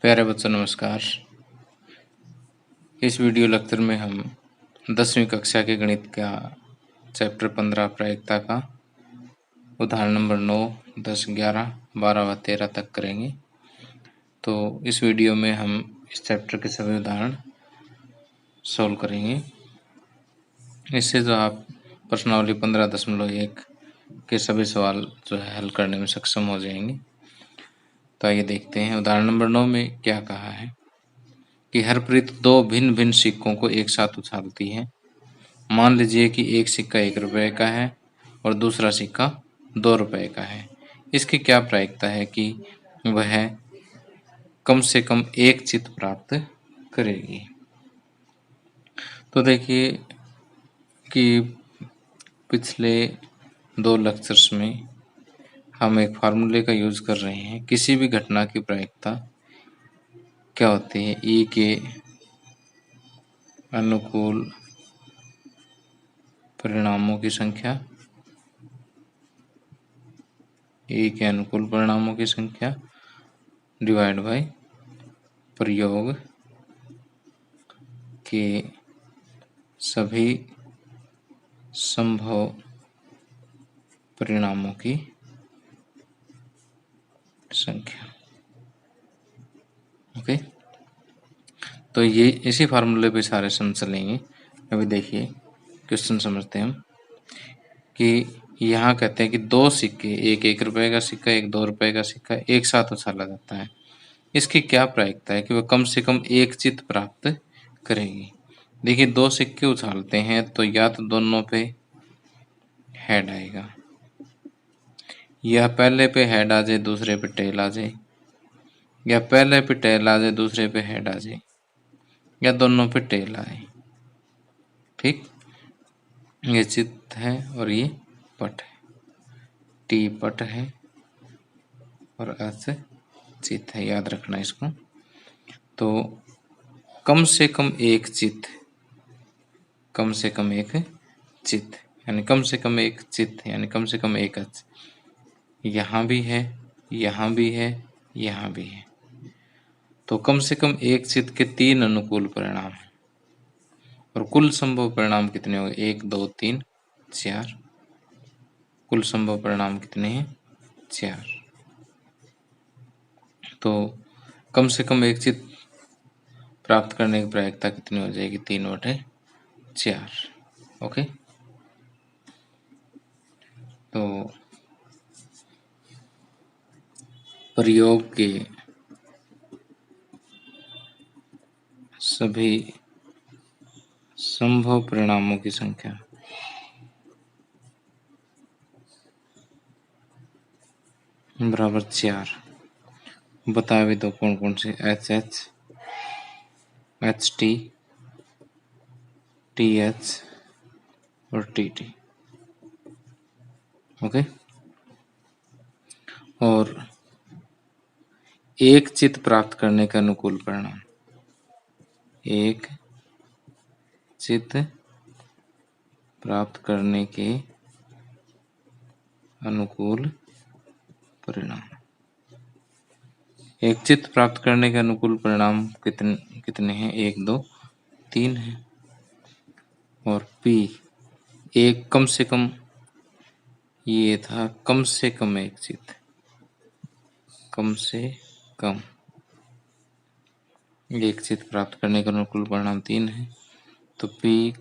प्यारे बच्चों नमस्कार। इस वीडियो लेक्चर में हम 10वीं कक्षा के गणित का चैप्टर 15 प्रायिकता का उदाहरण नंबर 9, 10, 11, 12 व 13 तक करेंगे। तो इस वीडियो में हम इस चैप्टर के सभी उदाहरण सॉल्व करेंगे। इससे जो आप प्रश्नावली 15.1 के सभी सवाल जो है हल करने में सक्षम हो जाएंगे। तो आइए देखते हैं उदाहरण नंबर 9 में क्या कहा है कि हरप्रीत दो भिन्न भिन्न सिक्कों को एक साथ उछालती है। मान लीजिए कि एक सिक्का 1 रुपये का है और दूसरा सिक्का 2 रुपये का है। इसकी क्या प्रायिकता है कि वह कम से कम एक चित्त प्राप्त करेगी। तो देखिए कि पिछले 2 लेक्चर्स में हम एक फार्मूले का यूज कर रहे हैं। किसी भी घटना की प्रायिकता क्या होती है? ई के अनुकूल परिणामों की संख्या, ई के अनुकूल परिणामों की संख्या डिवाइड बाय प्रयोग के सभी संभव परिणामों की संख्या। ओके, तो ये इसी फार्मूले पे सारे सम चलेंगे। अभी देखिए क्वेश्चन समझते हैं हम कि यहाँ कहते हैं कि दो सिक्के, एक 1 रुपये का सिक्का, एक 2 रुपये का सिक्का एक साथ उछाला जाता है। इसकी क्या प्रायिकता है कि वह कम से कम एक चित्त प्राप्त करेगी। देखिए 2 सिक्के उछालते हैं तो या तो दोनों पे हेड आएगा, या पहले पे हेड आ जाए दूसरे पे टेल आ जाए, या पहले पे टेल आ जाए दूसरे पे हेड आ जाए, या दोनों पे टेल आए। ठीक, ये चित्त है और ये पट है। टी पट है और एच चित्त है, याद रखना इसको। तो कम से कम एक चित्त, कम से कम एक चित्त यानी कम से कम एक चित्त यानी कम से कम एक अच यहाँ भी है, यहाँ भी है, यहाँ भी है। तो कम से कम एक चित्त के 3 अनुकूल परिणाम हैं और कुल संभव परिणाम कितने हो गए? 1, 2, 3, 4। कुल संभव परिणाम कितने हैं? 4। तो कम से कम एक चित्त प्राप्त करने की प्रायिकता कितनी हो जाएगी? 3/4। ओके, तो प्रयोग के सभी संभव परिणामों की संख्या बराबर 4। बता भी दो कौन कौन से? H H, H T, T H और टी टी। ओके, और एक चित्त प्राप्त करने का अनुकूल परिणाम, एक चित्त प्राप्त करने के अनुकूल परिणाम। एक चित्त प्राप्त करने के अनुकूल परिणाम कितने हैं? 1, 2, 3 है। और P एक कम से कम, ये था कम से कम एक चित्त, कम से कम एक चित्त प्राप्त करने का अनुकूल परिणाम 3 है। तो P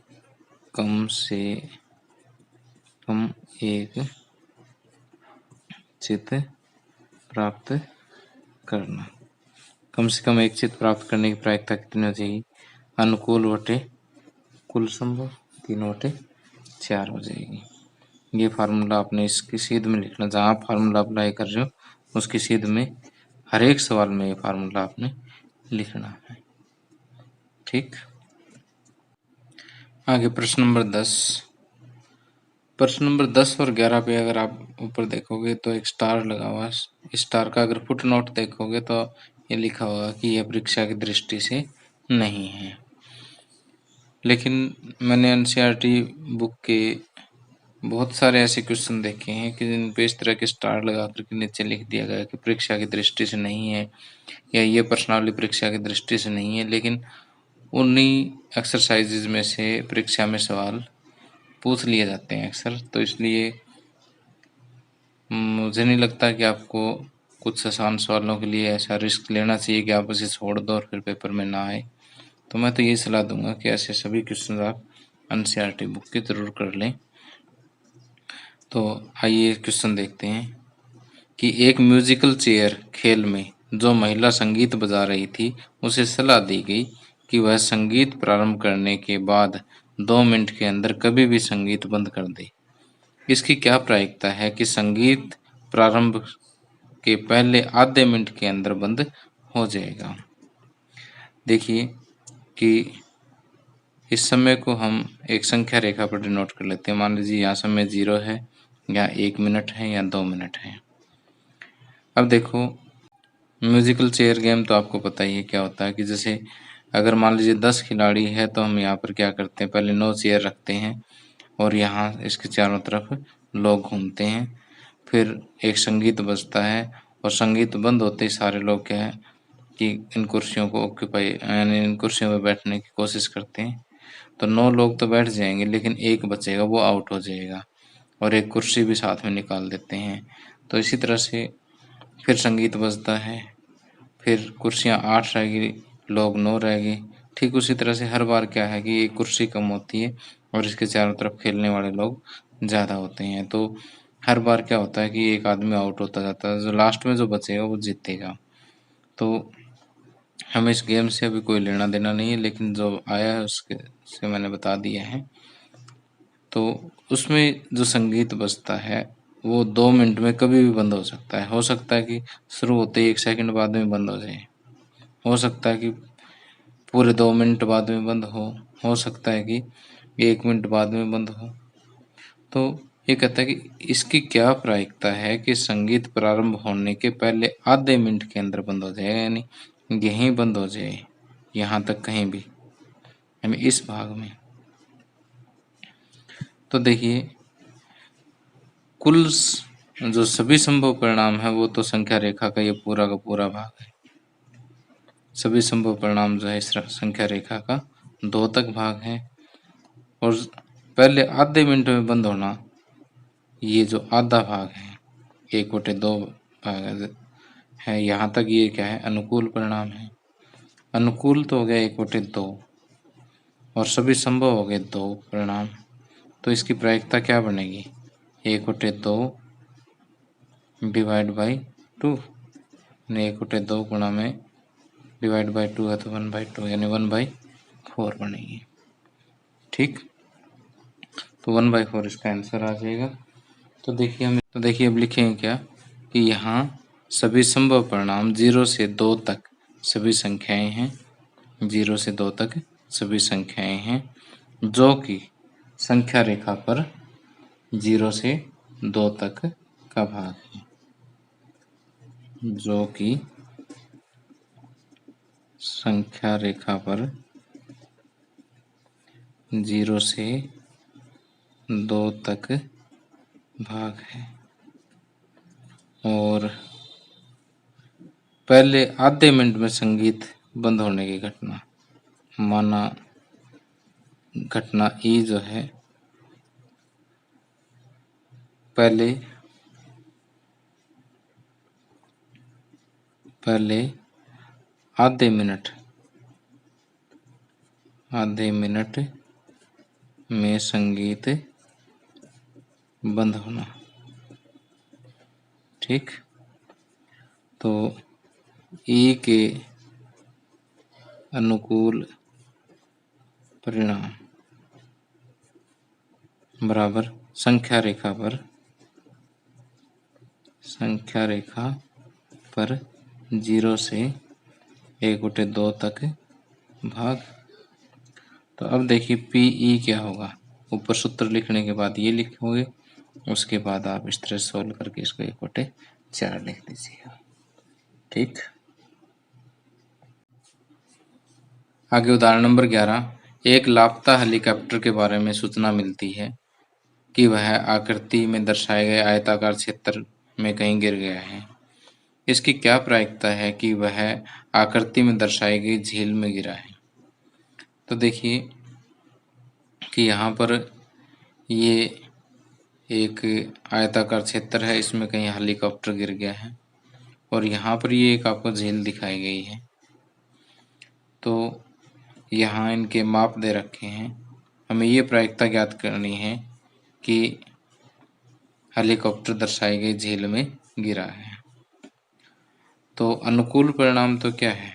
कम से कम एक चित्त प्राप्त करना। कम से कम एक चित्त प्राप्त करने की प्रायिकता कितनी हो जाएगी? अनुकूल बटे कुल संभव 3/4 हो जाएगी। ये फार्मूला आपने इसकी सीध में लिखना, जहाँ आप फार्मूला अप्लाई कर रहे हो उसकी सीध में हर एक सवाल में ये फार्मूला आपने लिखना है। ठीक, आगे प्रश्न नंबर 10। प्रश्न नंबर 10 और 11 पे अगर आप ऊपर देखोगे तो एक स्टार लगा हुआ है। स्टार का अगर फुट नोट देखोगे तो ये लिखा होगा कि यह परीक्षा की दृष्टि से नहीं है। लेकिन मैंने एनसीईआरटी बुक के बहुत सारे ऐसे क्वेश्चन देखे हैं कि जिन पे इस तरह के स्टार लगा करके नीचे लिख दिया गया कि परीक्षा की दृष्टि से नहीं है, या ये प्रश्नावली परीक्षा की दृष्टि से नहीं है, लेकिन उन्हीं एक्सरसाइजेज में से परीक्षा में सवाल पूछ लिए जाते हैं अक्सर। तो इसलिए मुझे नहीं लगता कि आपको कुछ आसान सवालों के लिए ऐसा रिस्क लेना चाहिए कि आप उसे छोड़ दो और फिर पेपर में ना आए। तो मैं तो ये सलाह दूंगा कि ऐसे सभी क्वेश्चन आप एनसीईआरटी बुक की जरूर कर लें। तो आइए क्वेश्चन देखते हैं कि एक म्यूजिकल चेयर खेल में जो महिला संगीत बजा रही थी, उसे सलाह दी गई कि वह संगीत प्रारंभ करने के बाद 2 मिनट के अंदर कभी भी संगीत बंद कर दे। इसकी क्या प्रायिकता है कि संगीत प्रारंभ के पहले आधे मिनट के अंदर बंद हो जाएगा। देखिए कि इस समय को हम एक संख्या रेखा पर डिनोट कर लेते हैं। मान लीजिए यहाँ समय 0 है, या 1 मिनट है, या 2 मिनट है। अब देखो म्यूजिकल चेयर गेम तो आपको पता ही है क्या होता है कि जैसे अगर मान लीजिए 10 खिलाड़ी है तो हम यहाँ पर क्या करते हैं, पहले 9 चेयर रखते हैं और यहाँ इसके चारों तरफ लोग घूमते हैं। फिर एक संगीत बजता है और संगीत बंद होते ही सारे लोग क्या है कि इन कुर्सियों को ऑक्यूपाई यानी इन कुर्सियों पर बैठने की कोशिश करते हैं। तो 9 लोग तो बैठ जाएंगे, लेकिन एक बचेगा, वो आउट हो जाएगा और एक कुर्सी भी साथ में निकाल देते हैं। तो इसी तरह से फिर संगीत बजता है, फिर कुर्सियाँ 8 रह गई, लोग 9 रह गए। ठीक उसी तरह से हर बार क्या है कि एक कुर्सी कम होती है और इसके चारों तरफ खेलने वाले लोग ज़्यादा होते हैं। तो हर बार क्या होता है कि एक आदमी आउट होता जाता है, जो लास्ट में जो बचेगा वो जीतेगा। तो हमें इस गेम से अभी कोई लेना देना नहीं है, लेकिन जो आया है उसके से मैंने बता दिया है। तो उसमें जो संगीत बजता है वो 2 मिनट में कभी भी बंद हो सकता है कि शुरू होते ही 1 सेकंड बाद में बंद हो जाए, हो सकता है कि पूरे 2 मिनट बाद में बंद हो सकता है कि 1 मिनट बाद में बंद हो। तो ये कहता है कि इसकी क्या प्रायिकता है कि संगीत प्रारंभ होने के पहले आधे मिनट के अंदर बंद हो जाए, यानी यहीं बंद हो जाए, यहाँ तक कहीं भी, यानी इस भाग में। तो देखिए कुल जो सभी संभव परिणाम है वो तो संख्या रेखा का ये पूरा का पूरा भाग है। सभी संभव परिणाम जो है इस संख्या रेखा का 2 तक भाग है, और पहले आधे मिनट में बंद होना ये जो आधा भाग है 1/2 भाग है, यहाँ तक ये क्या है, अनुकूल परिणाम है। अनुकूल तो हो गया 1/2 और सभी संभव हो गए 2 परिणाम। तो इसकी प्रायिकता क्या बनेगी, 1/2 डिवाइड बाई 2, 1/2 गुणा में डिवाइड बाई 2 है तो 1/2 यानी 1/4 बनेगी। ठीक, तो 1/4 इसका आंसर आ जाएगा। तो देखिए अब लिखेंगे क्या कि यहाँ सभी संभव परिणाम 0 से 2 तक सभी संख्याएं हैं, 0 से 2 तक सभी संख्याएं हैं जो कि संख्या रेखा पर 0 से 2 तक का भाग है, जो कि संख्या रेखा पर 0 से 2 तक भाग है। और पहले आधे मिनट में संगीत बंद होने की घटना, माना घटना ई जो है पहले आधे मिनट में संगीत बंद होना। ठीक, तो ई के अनुकूल परिणाम बराबर संख्या रेखा पर 0 से 1/2 तक भाग। तो अब देखिए पीई क्या होगा, ऊपर सूत्र लिखने के बाद ये लिखोगे, उसके बाद आप इस तरह सोल्व करके इसको 1/4 लिख दीजिएगा। ठीक, आगे उदाहरण नंबर 11, एक लापता हेलीकॉप्टर के बारे में सूचना मिलती है कि वह आकृति में दर्शाए गए आयताकार क्षेत्र में कहीं गिर गया है। इसकी क्या प्रायिकता है कि वह आकृति में दर्शाई गई झील में गिरा है। तो देखिए कि यहाँ पर ये एक आयताकार क्षेत्र है, इसमें कहीं हेलीकॉप्टर गिर गया है और यहाँ पर ये एक आपको झील दिखाई गई है। तो यहाँ इनके माप दे रखे हैं। हमें ये प्रायिकता ज्ञात करनी है कि हेलीकॉप्टर दर्शाई गई झील में गिरा है। तो अनुकूल परिणाम तो क्या है?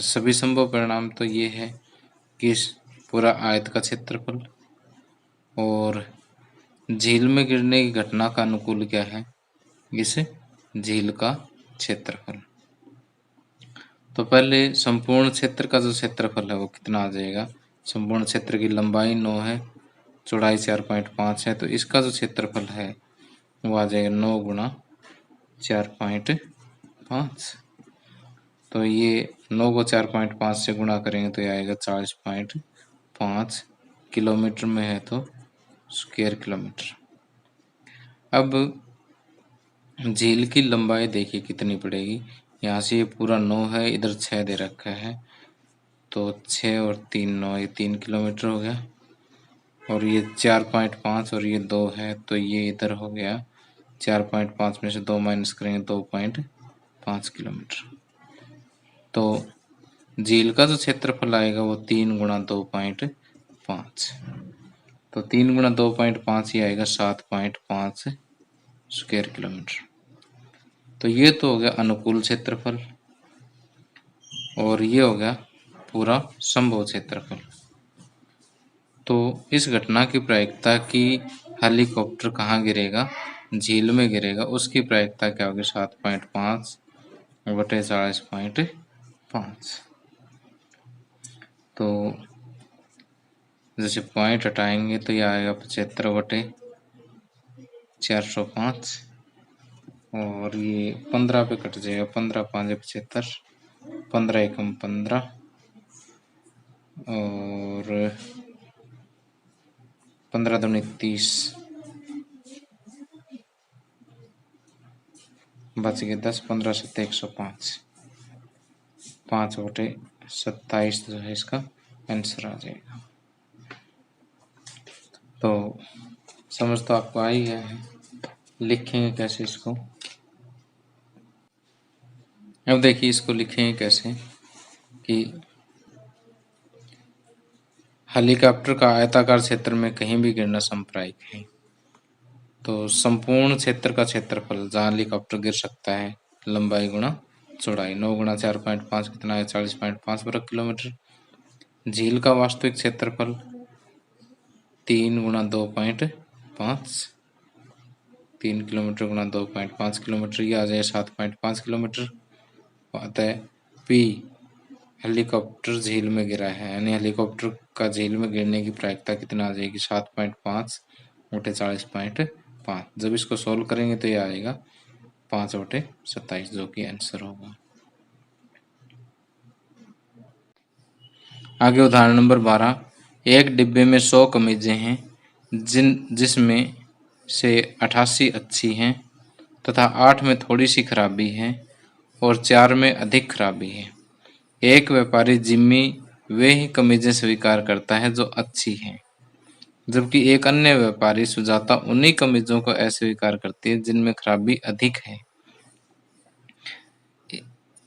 सभी संभव परिणाम तो ये है कि इस पूरा आयत का क्षेत्रफल, और झील में गिरने की घटना का अनुकूल क्या है? इस झील का क्षेत्रफल। तो पहले संपूर्ण क्षेत्र का जो क्षेत्रफल है वो कितना आ जाएगा? संपूर्ण क्षेत्र की लंबाई 9 है, चौड़ाई 4.5 है, तो इसका जो क्षेत्रफल है वो आ जाएगा 9 गुणा 4.5। तो ये 9 को 4.5 से गुणा करेंगे तो ये आएगा 40.5 किलोमीटर में है तो स्क्वायर किलोमीटर। अब झील की लंबाई देखिए कितनी पड़ेगी। यहाँ से ये पूरा 9 है, इधर 6 दे रखा है, तो 6 और 3 9, ये 3 किलोमीटर हो गया। और ये 4.5 और ये 2 है, तो ये इधर हो गया 4.5 में से 2 माइनस करेंगे 2.5 किलोमीटर। तो झील का जो क्षेत्रफल आएगा वो 3 गुणा 2.5, तो 3 गुणा 2.5 ही आएगा 7.5 स्क्वायर किलोमीटर। तो ये तो हो गया अनुकूल क्षेत्रफल और ये हो गया पूरा संभव क्षेत्रफल। तो इस घटना की प्रायिकता कि हेलीकॉप्टर कहाँ गिरेगा? झील में गिरेगा, उसकी प्रायिकता क्या होगी? 7.5 बटे 40.5। तो जैसे पॉइंट हटाएंगे तो ये आएगा 75 बटे 405 और ये 15 पे कट जाएगा, 15 5 75, 15 एकम 15 और 15 दूनी 30, बच गए 10, 15 सत्ते 105, 5 बटे 27 जो है इसका आंसर आ जाएगा। तो समझ तो आपको आ ही गया है। लिखेंगे कैसे इसको? अब देखिए इसको लिखेंगे कैसे कि हेलीकॉप्टर का आयताकार क्षेत्र में कहीं भी गिरना संप्रायिक है। तो संपूर्ण क्षेत्र का क्षेत्रफल जहाँ हेलीकॉप्टर गिर सकता है, लंबाई गुणा चौड़ाई, 9 गुणा 4.5 कितना है? 40.5 वर्ग किलोमीटर। झील का वास्तविक क्षेत्रफल 3 गुणा 2.5, 3 किलोमीटर गुणा 2.5 किलोमीटर, ये आ जाए 7.5 किलोमीटर। अतः पी हेलीकॉप्टर झील में गिरा है, यानी हेलीकॉप्टर का झील में गिरने की प्रायिकता कितना आ जाएगी? 7.5 बटे 40.5। जब इसको सोल्व करेंगे तो ये आएगा 5 बटे 27 जो कि आंसर होगा। आगे उदाहरण नंबर 12। एक डिब्बे में 100 कमीजें हैं जिसमें से 88 अच्छी हैं तथा 8 में थोड़ी सी खराबी है और 4 में अधिक खराबी है। एक व्यापारी जिम्मी वे ही कमीजें स्वीकार करता है जो अच्छी हैं, जबकि एक अन्य व्यापारी सुजाता उन्हीं कमीजों को अस्वीकार करती है जिनमें खराबी अधिक है।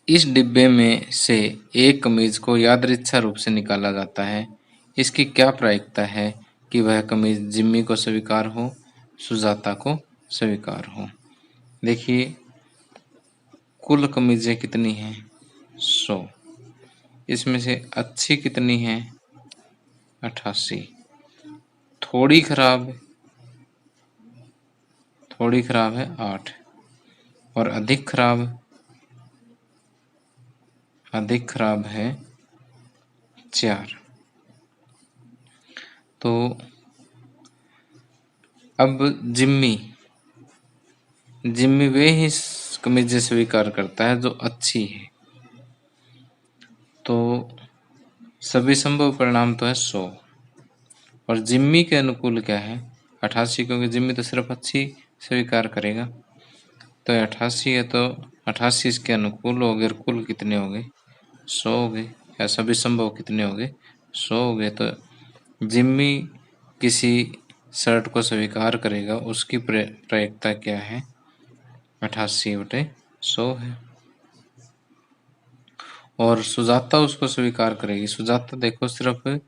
इस डिब्बे में से एक कमीज को यादृच्छा रूप से निकाला जाता है। इसकी क्या प्रायिकता है कि वह कमीज जिम्मी को स्वीकार हो, सुजाता को स्वीकार हो? देखिए कुल कमीजें कितनी हैं? 100। इसमें से अच्छी कितनी है? 88। थोड़ी खराब है 8 और अधिक खराब है 4। तो अब जिम्मी वे ही कमीजें स्वीकार करता है जो अच्छी है। तो सभी संभव परिणाम तो है 100 और जिम्मी के अनुकूल क्या है? 88 क्योंकि जिम्मी तो सिर्फ 80 स्वीकार करेगा। तो 88 है तो 88 इसके अनुकूल हो गए, कुल कितने हो गए 100 हो गए, या सभी संभव कितने हो गए 100 हो गए। तो जिम्मी किसी शर्त को स्वीकार करेगा उसकी प्रायिकता क्या है 88/100 है। और सुजाता उसको स्वीकार करेगी। सुजाता देखो सिर्फ,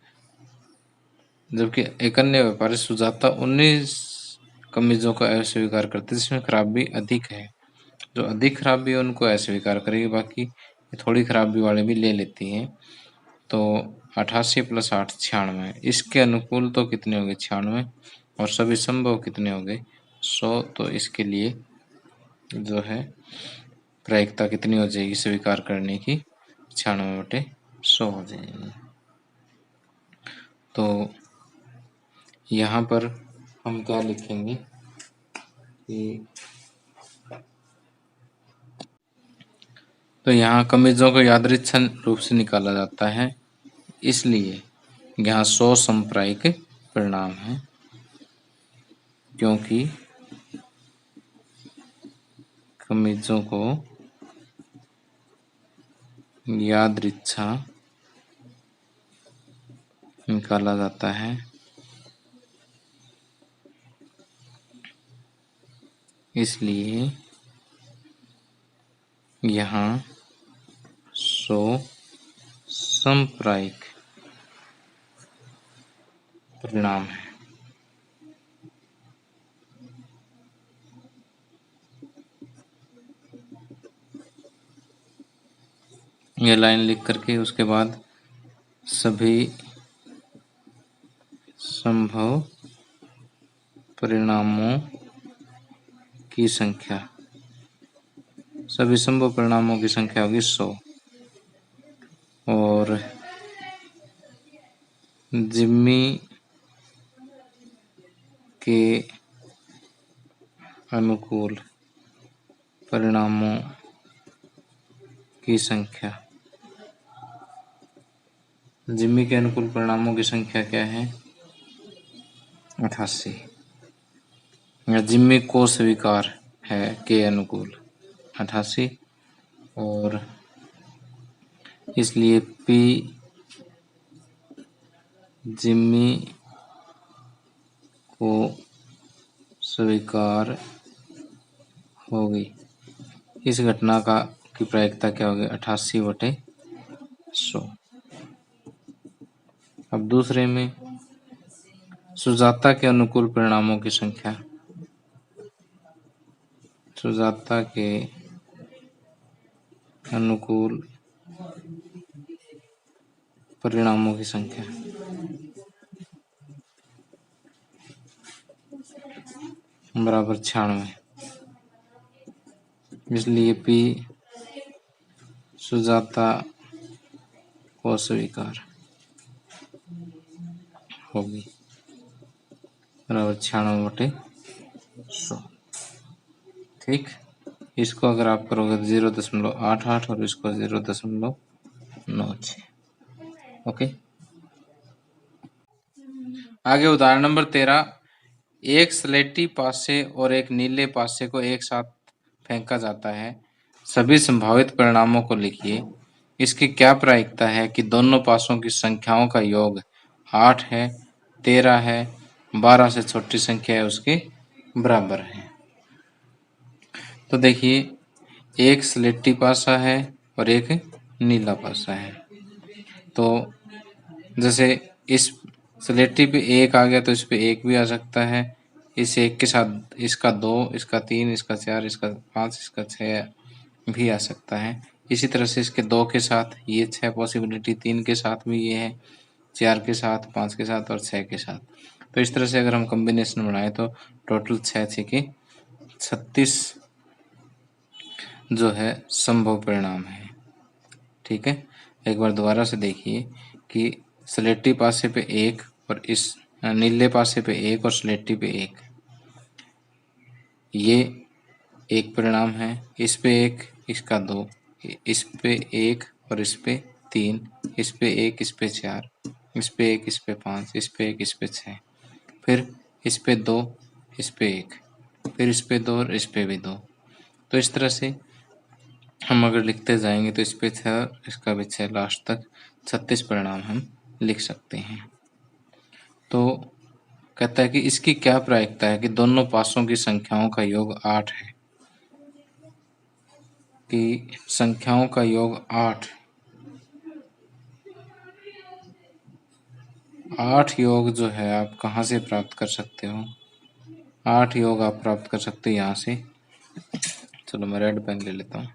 जबकि एक अन्य व्यापारी सुजाता 19 कमीजों को अस्वीकार करते हैं जिसमें खराबी अधिक है। जो अधिक खराबी है उनको अस्वीकार करेगी, बाकी थोड़ी खराबी वाले भी ले लेती हैं। तो 88 + 8 96। इसके अनुकूल तो कितने हो गए 96, और सभी संभव कितने हो गए 100। तो इसके लिए जो है प्रायिकता कितनी हो जाएगी स्वीकार करने की 96/100 हो जाएगी। तो यहाँ पर हम क्या लिखेंगे कि तो यहाँ कमीजों को यादृच्छिक रूप से निकाला जाता है, इसलिए यहाँ 100 संप्रायिक परिणाम है, क्योंकि कमीजों को यादृच्छिक निकाला जाता है, इसलिए यहाँ 100 संप्रायिक परिणाम है। ये लाइन लिख करके उसके बाद सभी संभव परिणामों की संख्या, सभी संभव परिणामों की संख्या होगी 100, और जिम्मी के अनुकूल परिणामों की संख्या, जिम्मी के अनुकूल परिणामों की संख्या क्या है 88, या जिम्मी को स्वीकार है के अनुकूल 88, और इसलिए पी जिम्मी को स्वीकार होगी। इस घटना की प्रायिकता क्या होगी 88/100। अब दूसरे में सुजाता के अनुकूल परिणामों की संख्या, सुजाता के अनुकूल परिणामों की संख्या बराबर 96, इसलिए पी सुजाता को स्वीकार होगी बराबर 96/100। ठीक, इसको अगर आप करोगे तो 0.88 और इसको 0.96। ओके, आगे उदाहरण नंबर 13। एक स्लेटी पासे और एक नीले पासे को एक साथ फेंका जाता है, सभी संभावित परिणामों को लिखिए। इसकी क्या प्रायिकता है कि दोनों पासों की संख्याओं का योग 8 है, 13 है, 12 से छोटी संख्या है उसके बराबर है। तो देखिए, एक स्लेटी पासा है और एक नीला पासा है। तो जैसे इस स्लेटी पे एक आ गया तो इस पे एक भी आ सकता है, इस एक के साथ इसका 2, इसका 3, इसका 4, इसका 5, इसका 6 भी आ सकता है। इसी तरह से इसके 2 के साथ ये 6 पॉसिबिलिटी, 3 के साथ भी ये है, 4 के साथ, 5 के साथ और 6 के साथ। तो इस तरह से अगर हम कॉम्बिनेशन बनाए तो टोटल 6 के 36 जो है संभव परिणाम है। ठीक है, एक बार दोबारा से देखिए कि स्लेटी पासे पे एक और इस नीले पासे पे एक और स्लेटी पे एक, ये एक परिणाम है। इस पे एक, इसका 2, इस पे एक और इस पे 3, इस पे एक, इस पे 4, इस पे एक, इस पे 5, इस पे एक, इस पे 6। फिर इस पे 2, इस पे 1, फिर इस पे 2 और इस पे भी 2। तो इस तरह से हम अगर लिखते जाएंगे तो इस पे 6, इसका भी 6, लास्ट तक 36 परिणाम हम लिख सकते हैं। तो कहता है कि इसकी क्या प्रायिकता है कि दोनों पासों की संख्याओं का योग 8 है, कि संख्याओं का योग 8 योग जो है आप कहाँ से प्राप्त कर सकते हो? 8 योग आप प्राप्त कर सकते हो यहाँ से। चलो मैं रेड पेन ले लेता हूँ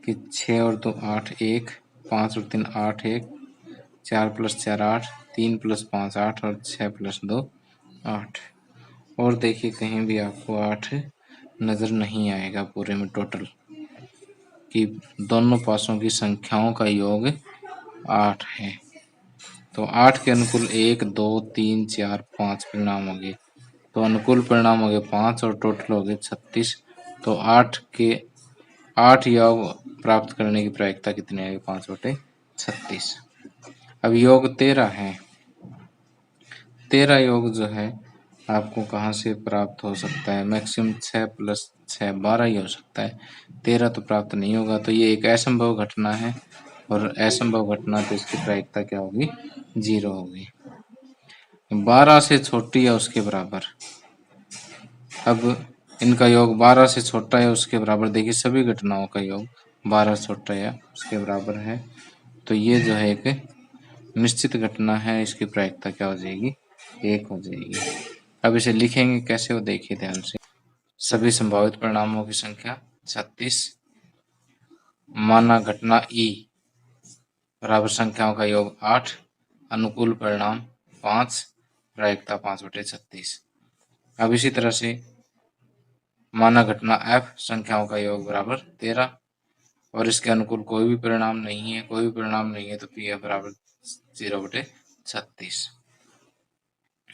कि 6 और 2 8, 1, 5 और 3 8, 1, 4 + 4 8, 3 + 5 8 और 6 + 2 8। और देखिए कहीं भी आपको 8 नज़र नहीं आएगा पूरे में टोटल, कि दोनों पासों की संख्याओं का योग 8 है। तो 8 के अनुकूल 1, 2, 3, 4, 5 परिणाम हो गए। तो अनुकूल परिणाम हो गए 5 और टोटल हो गए 36। तो 8 योग प्राप्त करने की प्रायिकता कितनी आएगी? 5/36। अब योग 13 है। 13 योग जो है आपको कहाँ से प्राप्त हो सकता है? मैक्सिमम 6 + 6 12 ही हो सकता है, 13 तो प्राप्त नहीं होगा। तो ये एक असंभव घटना है, और असंभव घटना तो इसकी प्रायिकता क्या होगी? 0 होगी। 12 से छोटी या उसके बराबर। अब इनका योग 12 से छोटा है उसके बराबर। देखिए सभी घटनाओं का योग 12 से छोटा या उसके बराबर है। तो ये जो है एक निश्चित घटना है, इसकी प्रायिकता क्या हो जाएगी? 1 हो जाएगी। अब इसे लिखेंगे कैसे, वो देखिए ध्यान से। सभी संभावित परिणामों की संख्या 36, माना घटना ई बराबर संख्याओं का योग 8, अनुकूल परिणाम 5, प्रायिकता 5/36। अब इसी तरह से माना घटना एफ संख्याओं का योग बराबर 13, और इसके अनुकूल कोई भी परिणाम नहीं है, कोई भी परिणाम नहीं है, तो पी एफ बराबर 0/36।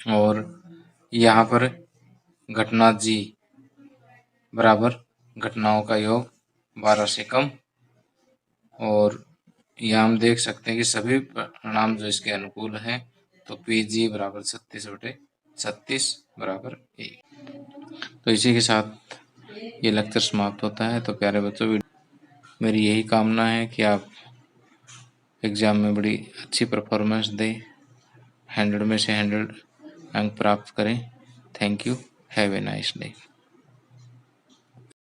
और यहाँ पर घटना जी बराबर घटनाओं का योग 12 से कम, और यहाँ हम देख सकते हैं कि सभी परिणाम जो इसके अनुकूल हैं, तो पी जी बराबर 36/36 बराबर 1। तो इसी के साथ ये लेक्चर समाप्त होता है। तो प्यारे बच्चों, मेरी यही कामना है कि आप एग्ज़ाम में बड़ी अच्छी परफॉर्मेंस दें, 100 में से 100 अंक प्राप्त करें। Thank you. Have a nice day.